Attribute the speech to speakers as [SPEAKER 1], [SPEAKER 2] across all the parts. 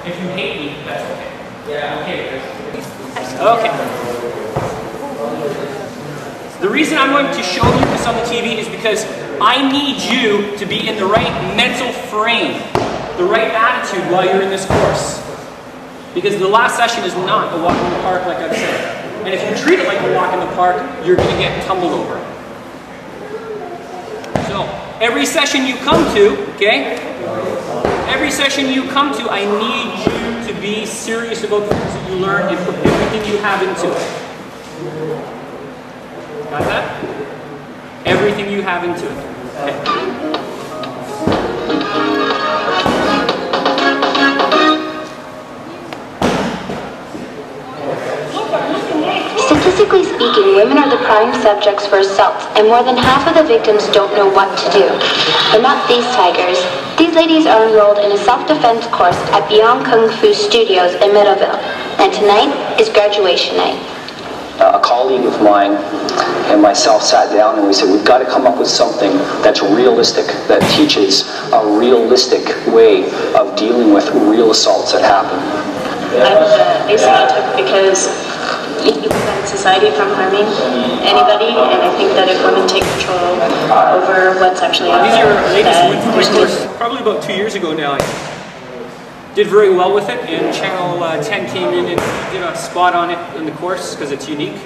[SPEAKER 1] If you hate me, that's okay. Yeah. Okay. Okay. The reason I'm going to show you this on the TV is because I need you to be in the right mental frame, the right attitude while you're in this course. Because the last session is not a walk in the park, like I've said. And if you treat it like a walk in the park, you're going to get tumbled over. So, every session you come to, okay? Every session you come to, I need you to be serious about the things that you learn and put everything you have into it. Got that? Everything you have into it. Okay.
[SPEAKER 2] Statistically speaking, women are the prime subjects for assault, and more than half of the victims don't know what to do. But not these tigers. These ladies are enrolled in a self-defense course at Beyond Kung Fu Studios in Middleville, and tonight is graduation night.
[SPEAKER 3] A colleague of mine and myself sat down and we said, we've got to come up with something that's realistic, that teaches a realistic way of dealing with real assaults that happen.
[SPEAKER 4] Basically I took because you prevent society from harming anybody, and I think that if women take control over what's actually out
[SPEAKER 1] These
[SPEAKER 4] there,
[SPEAKER 1] are ladies who went through my course probably about 2 years ago now. I did very well with it, and Channel 10 came in and did a spot on it in the course because it's unique.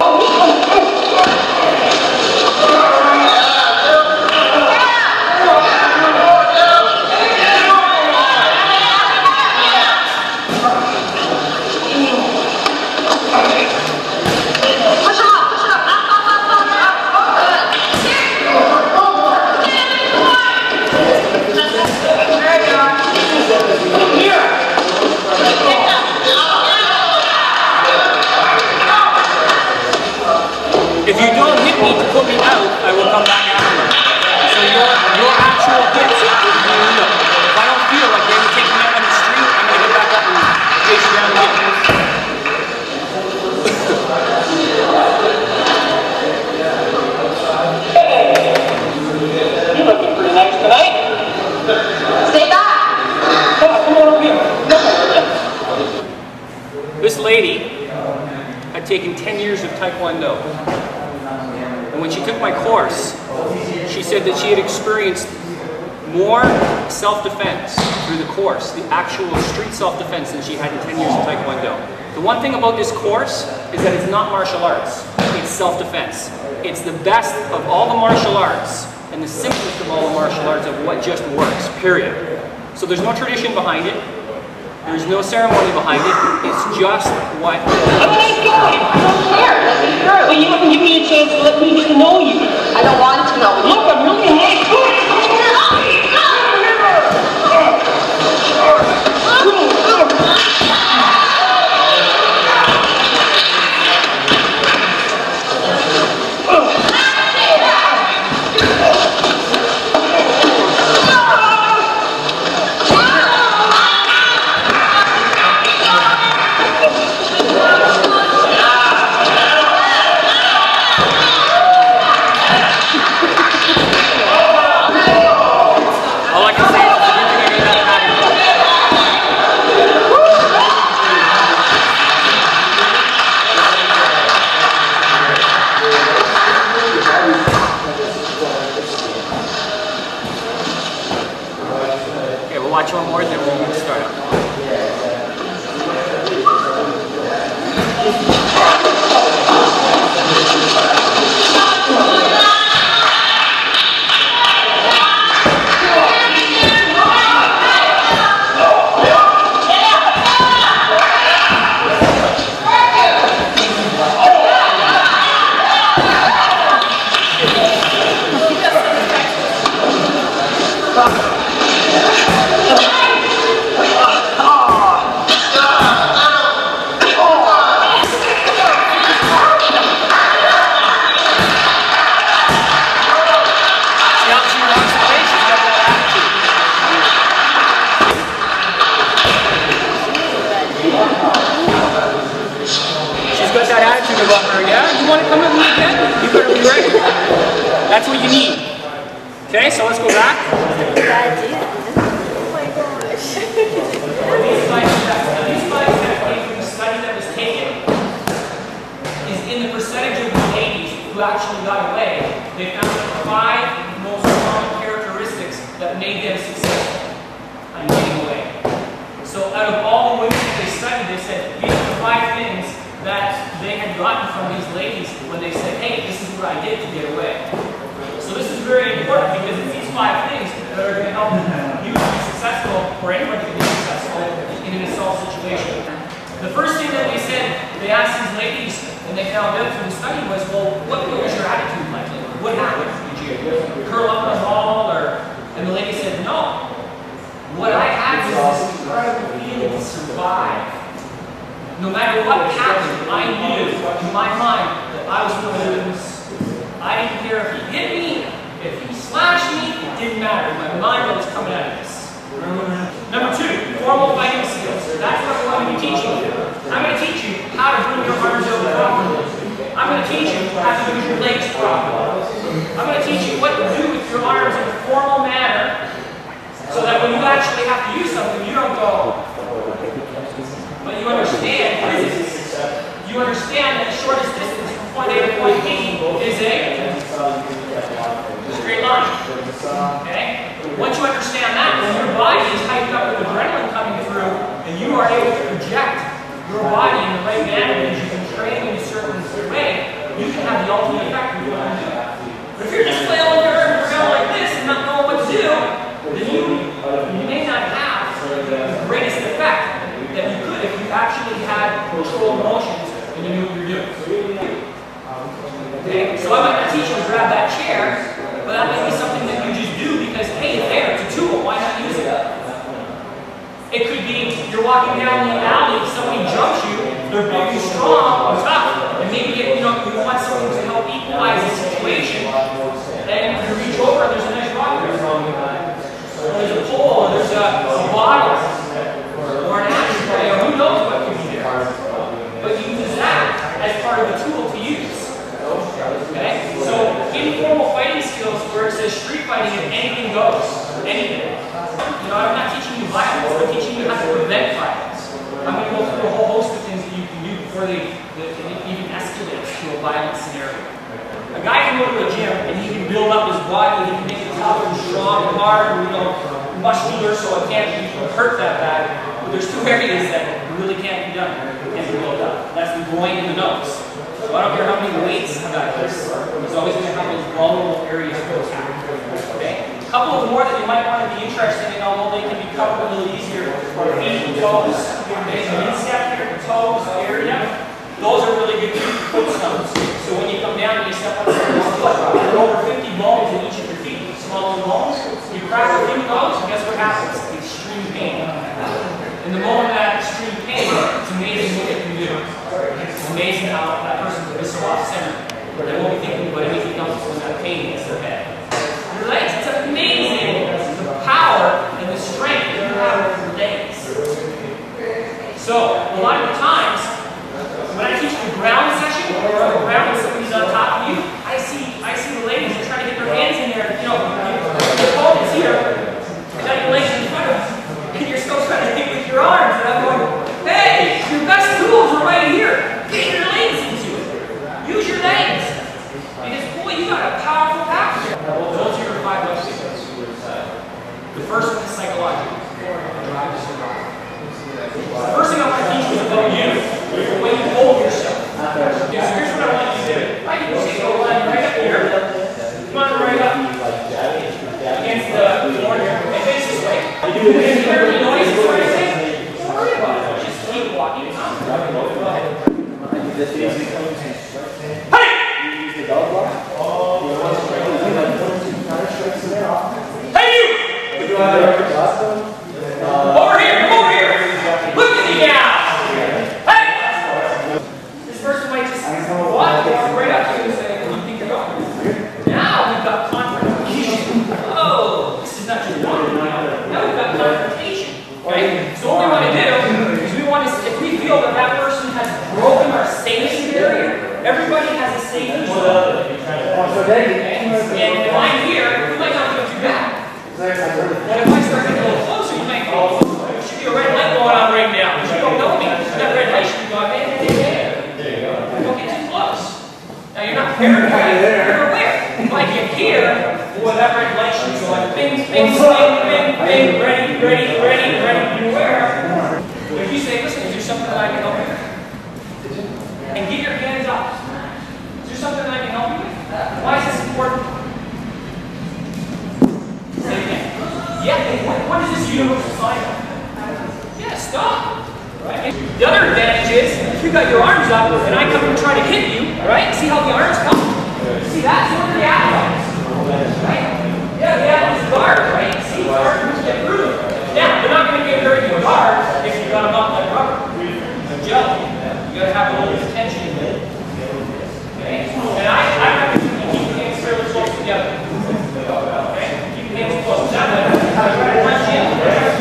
[SPEAKER 1] If you don't hit me to put me out, I will come back after. So your actual hits, if I don't feel like you're going to take me out on the street, I'm going to get back up and chase you down again.
[SPEAKER 5] You're looking pretty nice tonight.
[SPEAKER 4] Stay back!
[SPEAKER 5] Come on over here.
[SPEAKER 1] This lady had taken 10 years of Taekwondo. And when she took my course, she said that she had experienced more self-defense through the course, the actual street self-defense, than she had in 10 years of Taekwondo. The one thing about this course is that it's not martial arts, it's self-defense. It's the best of all the martial arts and the simplest of all the martial arts of what just works, period. So there's no tradition behind it. There's no ceremony behind it. It's just what.
[SPEAKER 5] I'm a nice guy. I don't care. Let me through. Well, you haven't given me a chance to let me get to know you.
[SPEAKER 4] I don't want to know.
[SPEAKER 5] Look, I'm really nice.
[SPEAKER 1] Watch one more, then we'll start up. About her, yeah? You want to come with me again? You better be ready. That's what you need. Okay, so let's go back.
[SPEAKER 4] Oh my gosh.
[SPEAKER 1] So out of all the women that they studied, they said these are the 5 things that they had gotten from these ladies when they said, hey, this is what I did to get away. So this is very important because it's these 5 things that are going to help you to be successful, or anybody to be successful in an assault situation. The first thing that they said, they asked these ladies, and they found out through the study was, well, what was your attitude like? What happened? Did you curl up in a ball, or? And the lady said, no. What I had was this incredible feeling to survive. No matter what happened, I knew in my mind that I was going to lose. I didn't care if he hit me, if he slashed me, it didn't matter. In my mind, I was coming out of this. Number 2, formal fighting skills. That's what I'm going to be teaching you. I'm going to teach you how to bring your arms over properly. I'm going to teach you how to use your legs properly. I'm going to teach you what to do with your arms in a formal manner, so that when you actually have to use something, you don't go, but you understand physics. You understand that the shortest distance from point A to point B is a straight line. Okay? Once you understand that, when your body is hyped up with adrenaline coming through, and you are able to project your body in the right manner, and you can train in a certain way, you can have the ultimate effect of what you do. But if you're just flailing your arms around like this and not knowing what to do, then you may not have the greatest effect that you could if you actually had controlled motions and you knew what you're doing. Okay? So I'm not going to teach you to grab that chair, but that might be something that you just do because, hey, it's there, it's a tool, why not use it? It could be you're walking down the alley, somebody jumps you, they're big and strong and tough, and maybe you want someone to help equalize the situation, and you reach over and there's a nice rock there. There's a pole, there's a bottle, or an ashtray, or who knows what could be there. But you use that as part of the tool to use. Okay? So, informal fighting skills where it says street fighting, if anything goes. Anything. I'm not teaching you violence, I'm teaching you how to prevent violence. I'm going to go through a whole host of things that you can do before it even escalates to a violent scenario. A guy can go to a gym and he can build up his body, he can make it tough and strong and hard, and muscular so it can't hurt that bad. But there's 2 areas that really can't be done, can't be built up. That's the groin and the nose. So I don't care how many weights a guy lifts, he's always going to have those vulnerable areas to attack. Okay? A couple of more that you might want to be interested in, although they can be covered a little easier, are feet and toes. Okay, the instep here, the toes area. Those are really good foot stones. So when you come down and you step on someone's foot, there are over 50 bones in each of your feet. Smaller bones. You crack a few of those, and guess what happens? Extreme pain. And the moment of that extreme pain, it's amazing what it can do. It's amazing how that person can be so off-centered. They won't be thinking about anything else when that pain hits their head. Your legs, it's amazing the power and the strength that you have with your legs. So, a lot of the times, when I teach the ground session, or on the ground and somebody's on top of you, I see the ladies that try to get their hands in there, the opponent's here, you got your legs in front of you, and you're still trying to hit with your arms, and I'm going, hey, your best tools are right here. Get your legs into it. Use your legs. Because, boy, you got a powerful package. Those are your 5 life skills. The first one is psychological. Drive to survive. The first thing I want to teach you is about you. The way you hold yourself. So here's what I want you to do. I can just go right up here. Come on, right up. Against the floor here. And face this way. If you hear any noises or anything, don't worry about it. Just keep walking. Hey! Hey, you! Over here, come over here! Look at me now! Hey! This person might just walk right up to you and say, what do you think you're going? Now we've got confrontation. Oh, this is not just one. Now we've got confrontation. Okay? So what we want to do is we want to, if we feel that that person has broken our safety barrier, everybody has a safety zone. Okay? And if I'm here, we might not go too bad. But if I start to go, if you say, listen, is there something that I can help you with? And get your hands up. Is there something that I can help you with? Why is this important? Say it again. Yeah, what is this universal sign? Yeah, stop. Right? The other advantage is, if you got your arms up and I come and try to hit you, right? See how the arms come? See that? See what the athlete is, right? Yeah, the athlete's guard, right? See, guard moves get through. Now, they're not going to get a very good guard if you got them up like rubber. Jelly. You got to have a little bit of tension in it. Okay? And I recommend you keep your hands fairly close together. Okay? Keep your hands close. That way, try to punch in.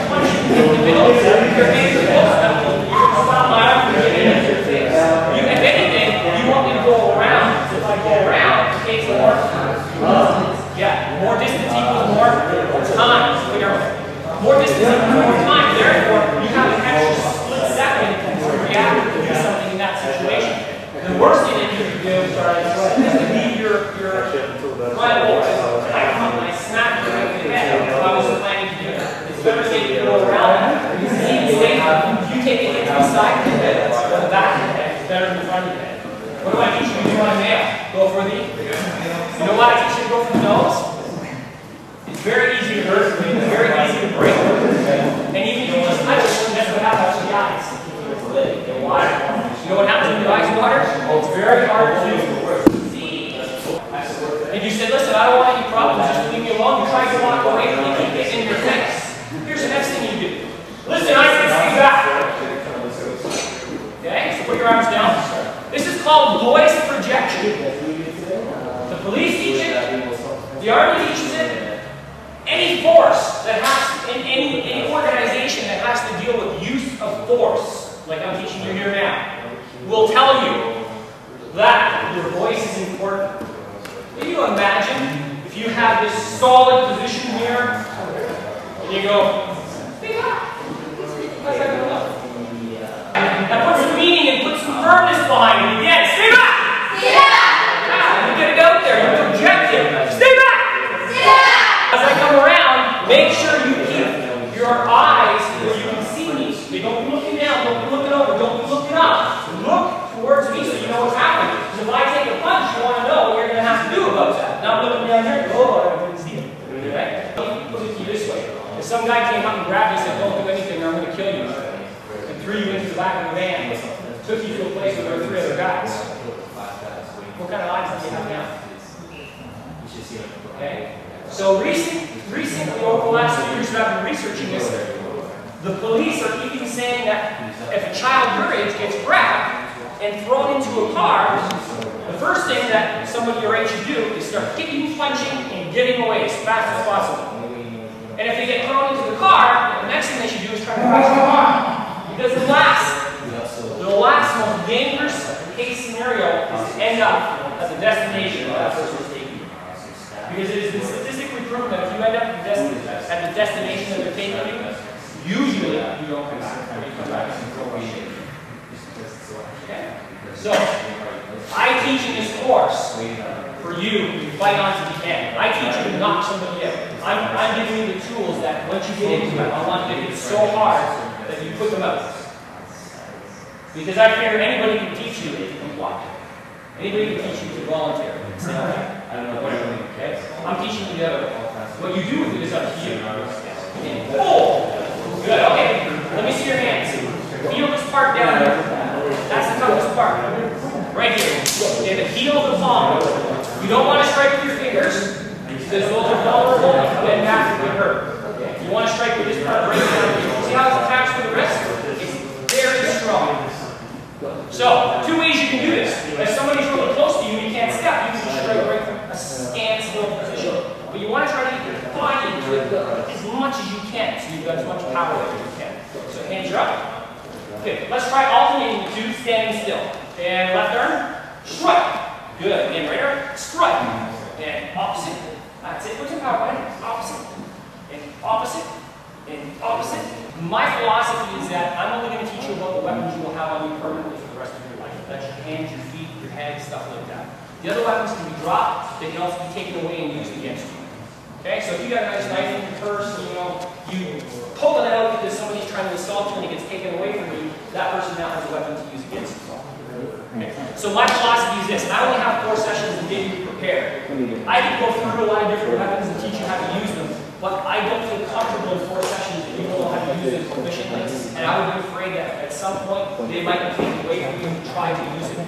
[SPEAKER 1] Punch in the middle. Your hands are close enough. Stop my arm from getting into your face. If anything, you want me to go around. If I go around, it takes more time. Yeah, more distance equals more time. More distance equals more time. Therefore, you have an extra split second to react to something in that situation. The worst thing that you can do is to leave your front open. I smack you right in the head if I wasn't planning to do that. It's better to say you go around. You take it into the side of the head, or the back of the head. It's better than the front of the head. What do I teach you to do on a male? Go for the... You know why I teach you to go for the nose? It's very easy to hurt, it's very easy to break. And even if you just touch it, that's what happens to the eyes. They water. You know what happens when your eyes water? It's very hard to see. If you said, listen, I don't want any problems, just leave me alone, you try to walk away from me, keep getting in your face. Here's the next thing you do. Listen, I can see back. Okay, so put your arms down. This is called voice projection. The police teach it, the army teaches it. Any force that has, in any organization that has to deal with use of force, like I'm teaching you here now, will tell you that your voice is important. Can you imagine if you have this solid position here, and you go, speak up. How's that going to look? Now put some meaning and put some firmness behind it. Again, stay back! Stay back! You get it out there, you project it. Stay back! Stay back! As I come around, make sure you keep your eyes where you can see me. They don't be looking down, don't be looking over, don't be looking up. Look towards me so you know what's happening. Because if I take a punch, you want to know what you're going to have to do about that. Not looking down there, oh, I didn't see it. Okay? Look at you this way. If some guy came up and grabbed you and said, don't do anything or I'm going to kill you, and threw you into the back of the van, took you to a place where there were 3 other guys, what kind of odds do you have now? Okay? So recently, over the last few years that I've been researching this, the police are even saying that if a child your age gets grabbed and thrown into a car, the first thing that somebody your age should do is start kicking, punching, and getting away as fast as possible. And if they get thrown into the car, the next thing they should do is try to crash the car. Because the last most dangerous case scenario is to end up at the destination that person is taking you. Because it has been statistically proven that if you end up at the destination that they're taking you, usually you don't come back. You come back and throw away. Okay? So, I teach in this course for you to fight on to the end. I teach you to knock somebody out. I'm giving you the tools that once you get into it, I want you to hit so hard that you put them out. Because I figure anybody can teach you if you comply. Anybody can teach you to volunteer. Say, I don't know what I'm doing, okay? I'm teaching you the other way. What you do with it is up to you. Okay. Oh! Good, okay. Let me see your hands. Feel this part down here. That's the toughest part. Right here. Okay, the heel of the palm. You don't want to strike with your fingers, because those are vulnerable and then back and get hurt. You want to strike with this part right down here. See how it's attached to the wrist? It's very strong. So, 2 ways you can do this. If somebody's really close to you and you can't step, you can just strike right from a standstill position. But you want to try to get your body into it as much as you can, so you've got as much power as you can. So hands are up. Okay, let's try alternating the 2, standing still. And left arm, strike. Good. And right arm, strike. And opposite. That's it. Put some power on it. Opposite. And opposite. And opposite. My philosophy is that I'm only going to teach you about the weapons you will have on you permanently for the rest of your life. That's your hands, your feet, your head, stuff like that. The other weapons can be dropped. They can also be taken away and used against you. Okay, so if you got a nice knife in your purse, you pull it out because somebody's trying to assault you and it gets taken away from you, that person now has a weapon to use against you. Okay. So my philosophy is this: I only have 4 sessions to get you prepared. I can go through a lot of different weapons and teach you how to use them, but I don't feel comfortable in 4 sessions if you don't know how to use it proficiently. And I would be afraid that at some point they might take away from you to try to use it.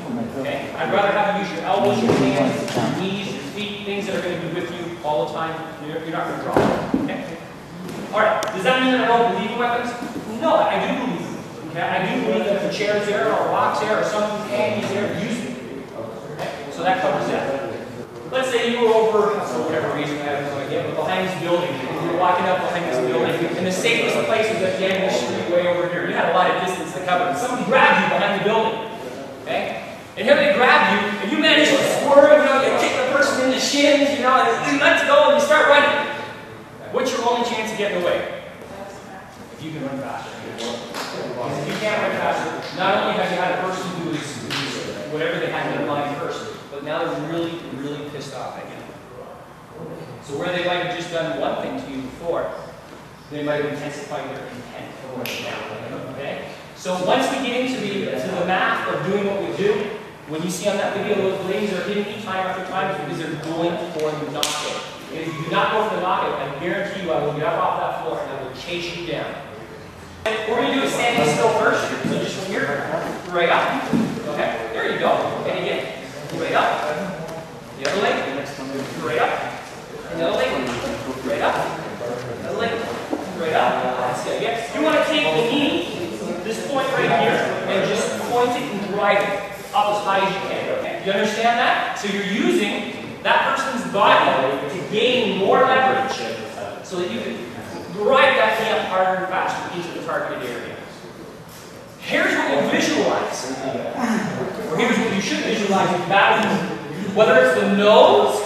[SPEAKER 1] Okay? I'd rather have you use your elbows, your hands, your knees, your feet, things that are going to be with you all the time. You're not going to drop them. Okay? Alright, does that mean that I don't believe in weapons? No, I do believe in them. Okay? I do believe that if a chair is there, or a rock's there, or something's hanging is there, use it. Okay? So that covers that. Let's say you were over, for whatever reason, I have no idea, but behind this building, and you're walking up behind this building, and the safest place is at the end of the street way over here. You had a lot of distance to cover. Somebody grabbed you behind the building. Okay? And here they grab you, and you manage to swerve, you know, you kick the person in the shins, you know, and let's go, and you start running. What's your only chance of getting away? If you can run faster. Because if you can't run faster, not only have you had a person who is whatever they had in their mind first, but now they're really, really pissed off at you. So where they might have just done one thing to you before, they might have intensified their intent for now. Okay? So once we get into the math of doing what we do, when you see on that video those ladies are hitting me time after time, it's because they're going for the knockout. And if you do not go for the knockout, I guarantee you I will get up off that floor and I will chase you down. What we're going to do is standing still first. So just from here, right up. Okay, there you go. And again, right up. The other leg, right up. The other leg, right up. The other leg, right up. That's good. Yeah. You want to take the knee, this point right here, and just point it and drive it up as high as you can. Okay? You understand that? So you're using that person's body to gain more leverage so that you can drive that knee up harder and faster into the targeted area. Here's what you visualize, or here's what you should visualize in battle, whether it's the nose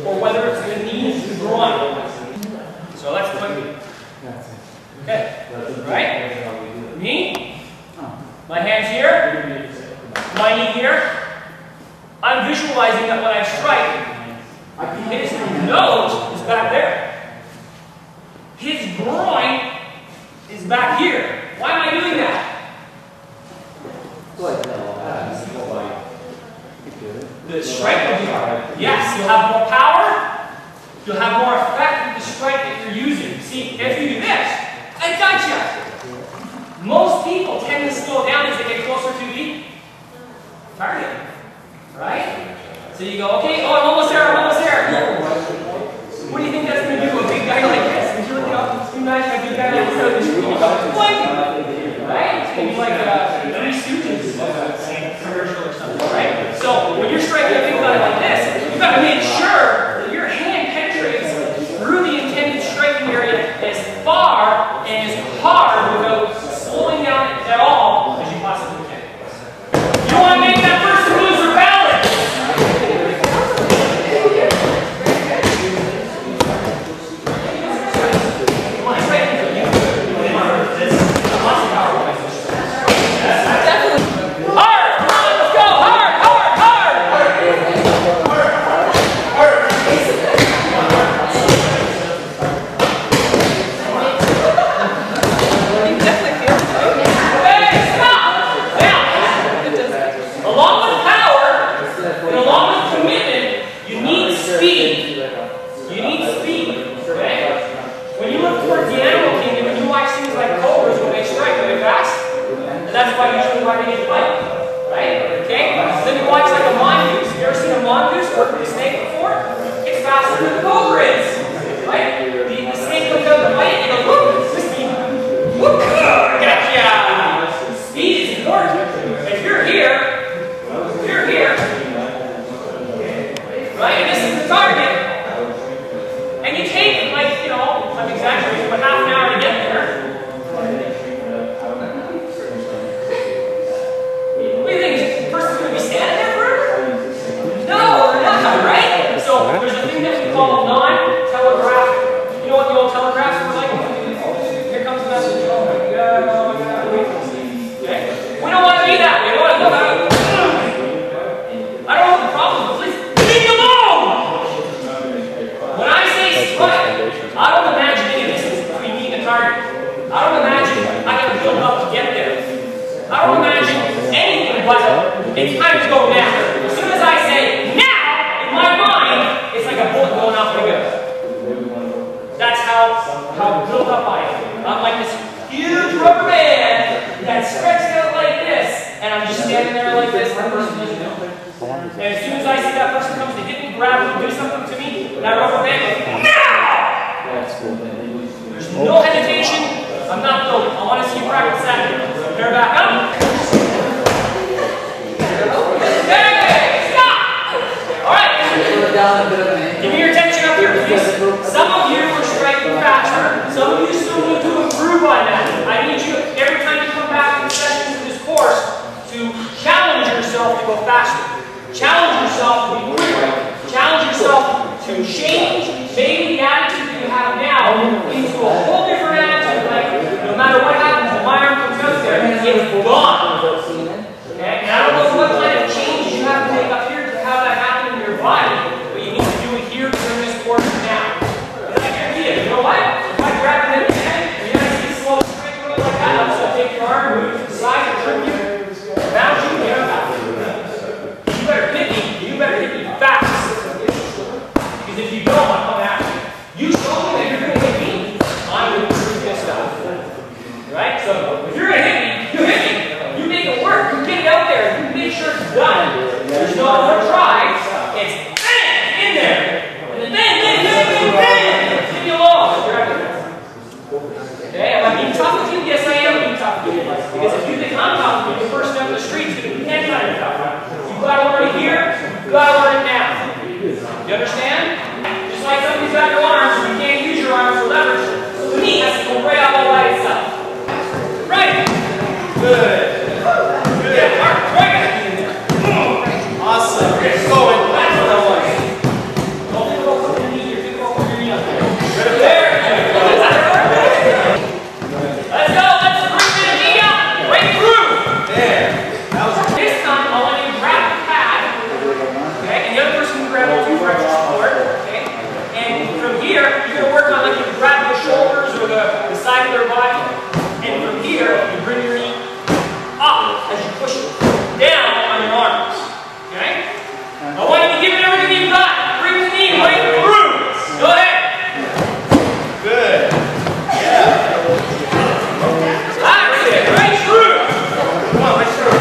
[SPEAKER 1] or whether it's the knees, the groin. So let's put it. Okay, right? Me, my hands here, my knee here. I'm visualizing that when I strike, his nose is back there. His groin is back here. Why am I doing that? The strike will be harder. Yes, you'll have more power. You'll have more effect with the strike that you're using. See, if you do this, I gotcha. Most people tend to slow down as they get closer to the target. Right? So you go, okay, oh, I'm almost there, I'm almost there. What do you think that's going to do to a big guy like this? Would you imagine a big guy like this? You go, what? Right? It's going to be like Three Stooges commercial or something, right? So when you're striking a big guy like this, you've got to make sure that your hand penetrates through the intended striking area as far and as hard without slowing down at all as you possibly can. You want to make that person lose their balance.
[SPEAKER 5] Hard! Come on, let's go! Hard! Hard! Hard!
[SPEAKER 1] I don't imagine anything but it's time to go now. As soon as I say now, in my mind, it's like a bullet going off my gun. That's how built up I am. I'm like this huge rubber band that stretches out like this, and I'm just standing there like this, and the person doesn't know. And as soon as I see that person comes to hit me, grab me, do something to me, that rubber band goes, now! There's no hesitation. I'm not building. I want to see you practice that. Pair back up. Hey, stop! Alright. Give me your attention up here, please. Some of you are striking faster. Some of you still need to improve on that. I need you, every time you come back to the sessions of this course, to challenge yourself to go faster. Challenge yourself to be quicker. Challenge yourself to change maybe the attitude that you have now into a whole different attitude. Like, no matter what happens, when my arm comes out there, it's gone. Okay? And I don't know what kind of change you have to make up here to have that happen in your body, but you need to do it here during this course now. It's like your idea. You know what? If I grab it in the head, and you're going to see slow straight going like that, I'm just going to take your arm, move it to the side, and trim you, bounce you, and get back. You better hit me. You better hit me fast. Because if you don't, I'm coming after you. You show me that you're going to hit me, I'm going to prove this stuff. Right? So, if you're going to hit me, you hit me. You make it work. You get it out there. You make sure it's done. There's no other try. It's bang! In there. And then bang, bang, bang, bang, bang! Leave me alone. You're out of there. Okay? Am I being tough with you? Yes, I am being tough with you. Because if you think I'm tough with you, the first step in the street is going to be 10 times tougher. You've got to learn it here. You've got to learn it now. You understand? Just like somebody's got your arms, you can't use your arms for leverage. So the knee has to go right up all by itself. Right? Good. Good. Yeah, Mark, right. Awesome. It's going. That's what I want. Don't think about putting your knee here. Think about putting your knee up there. Right up there. Let's go. Let's bring the knee up. Right through. There. This time, I want you to grab the pad. Okay? And the other person can grab the 2 for extra support. Okay? And from here, you're going to work on like you grab the shoulders or the side of their body. And from here, you bring your knee up as you push it down on your arms. Okay? I want you to give it everything you've got. Bring the knee right through. Go ahead. Good. Yeah. That's it. Right through. Come on, right through.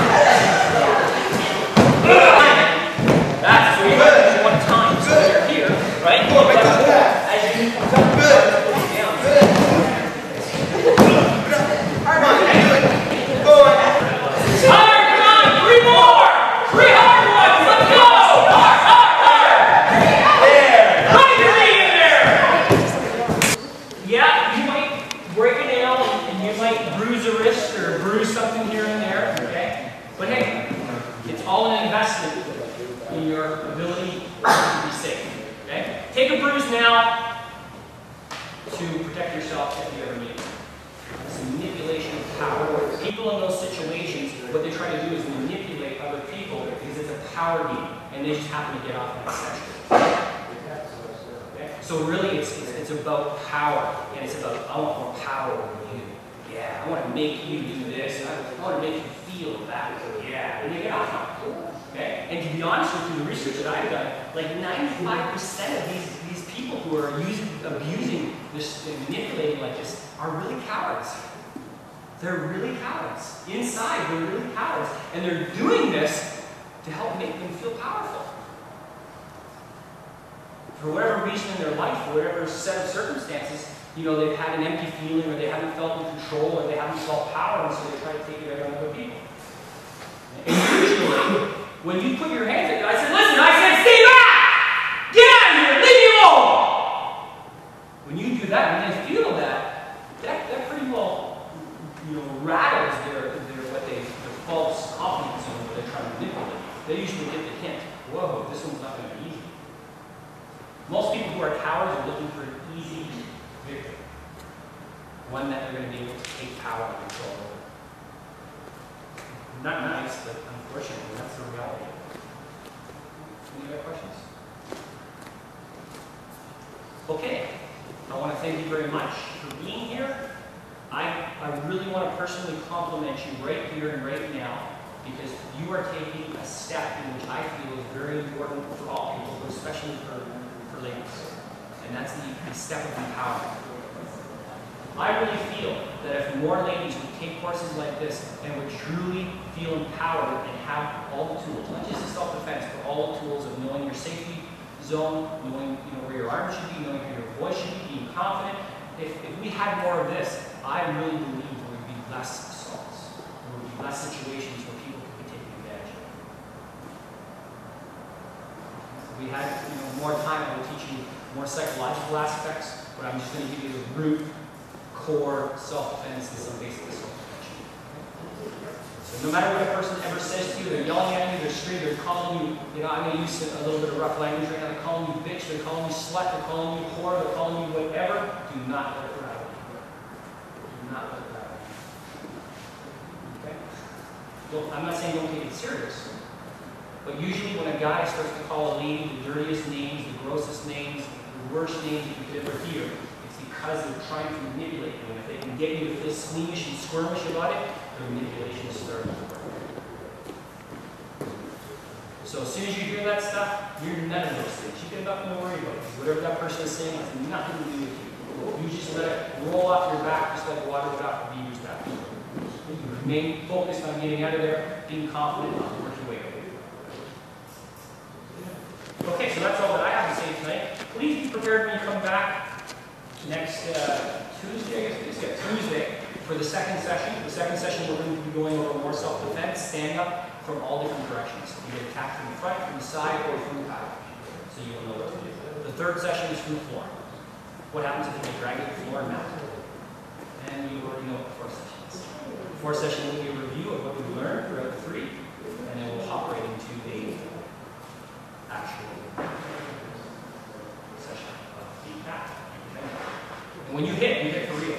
[SPEAKER 1] That's sweet. Good. One time. So you're here, right? Go right through that. As you move up. Good. Down. Good. Come on, do it. Go on. Hard, come on. 3 more. 3 hard ones. Let's go. Hard, hard, hard. There. Put your knee in there. Yeah, you might break a nail and you might bruise a wrist or bruise something here and there. Okay? But hey, it's all an investment in your ability to be safe. Okay? Take a bruise now to protect yourself if you ever need it. It's manipulation of power. People in those situations, what they try to do is manipulate other people because it's a power game, and they just happen to get off that section. Okay? So really, it's about power, and it's about I want more power over you. Yeah, I want to make you do this. I want to make you feel that. Yeah, and you get off on it. Okay? And to be honest with you, the research that I've done, like 95% of these people who are abusing this and manipulating like this are really cowards. They're really cowards. Inside, they're really cowards. And they're doing this to help make them feel powerful. For whatever reason in their life, for whatever set of circumstances, you know, they've had an empty feeling, or they haven't felt in control, or they haven't felt power, and so they try to take it out on other people. And usually, when you put your hands up, I said, listen, I said, stay back! Get out of here! Leave me alone! When you do that, when they feel that pretty well, you know, rattles their false confidence in what they're trying to manipulate. They usually get the hint, whoa, this one's not going to be easy. Most people who are cowards are looking for an easy victory. One that they're going to be able to take power and control over. Not nice, but unfortunately, that's the reality. Any other questions? Okay. I want to thank you very much for being here. I I really want to personally compliment you right here and right now, because you are taking a step in which I feel is very important for all people, but especially for ladies. And that's the step of empowerment. I really feel that if more ladies would take courses like this and would truly feel empowered and have all the tools, not just the self-defense, but all the tools of knowing your safety zone, knowing where your arm should be, knowing where your voice should be, being confident. If we had more of this, I really believe there would be less assaults. There would be less situations where people could be taken advantage of. If we had more time, I would teach you more psychological aspects, but I'm just going to give you the root, core, self-defense, and some basic self-protection. So no matter what a person ever says to you, they're yelling at you, they're screaming, they're calling you, I'm going to use a little bit of rough language right now, they're calling you bitch, they're calling you slut, they're calling you whore, they're calling you whatever, do not let it rattle you. Do not let it rattle you. Okay? I'm not saying don't take it serious, but usually when a guy starts to call a lady the dirtiest names, the grossest names, the worst names you could ever hear, because they're trying to manipulate you. And if they can get you to feel squeamish and squirmish about it, their manipulation is starting to work. So as soon as you hear that stuff, you're none of those things. You get nothing to worry about. Whatever that person is saying has nothing to do with you. You just let it roll off your back just like water would off a beaver's back. You remain focused on getting out of there, being confident, and work your way out. Okay, so that's all that I have to say tonight. Please be prepared when you come back next Tuesday, Tuesday, for the second session. The second session, we're going to be going over more self-defense, stand up from all different directions. You get attacked from the front, from the side, or from the back. So you will know what to do. The third session is from the floor. What happens if you get dragged to the floor and mounted? And you already know what the fourth session is. The fourth session will be a review of what we learned throughout the three, and then we'll hop right into the actual session of the attack. And when you hit for real.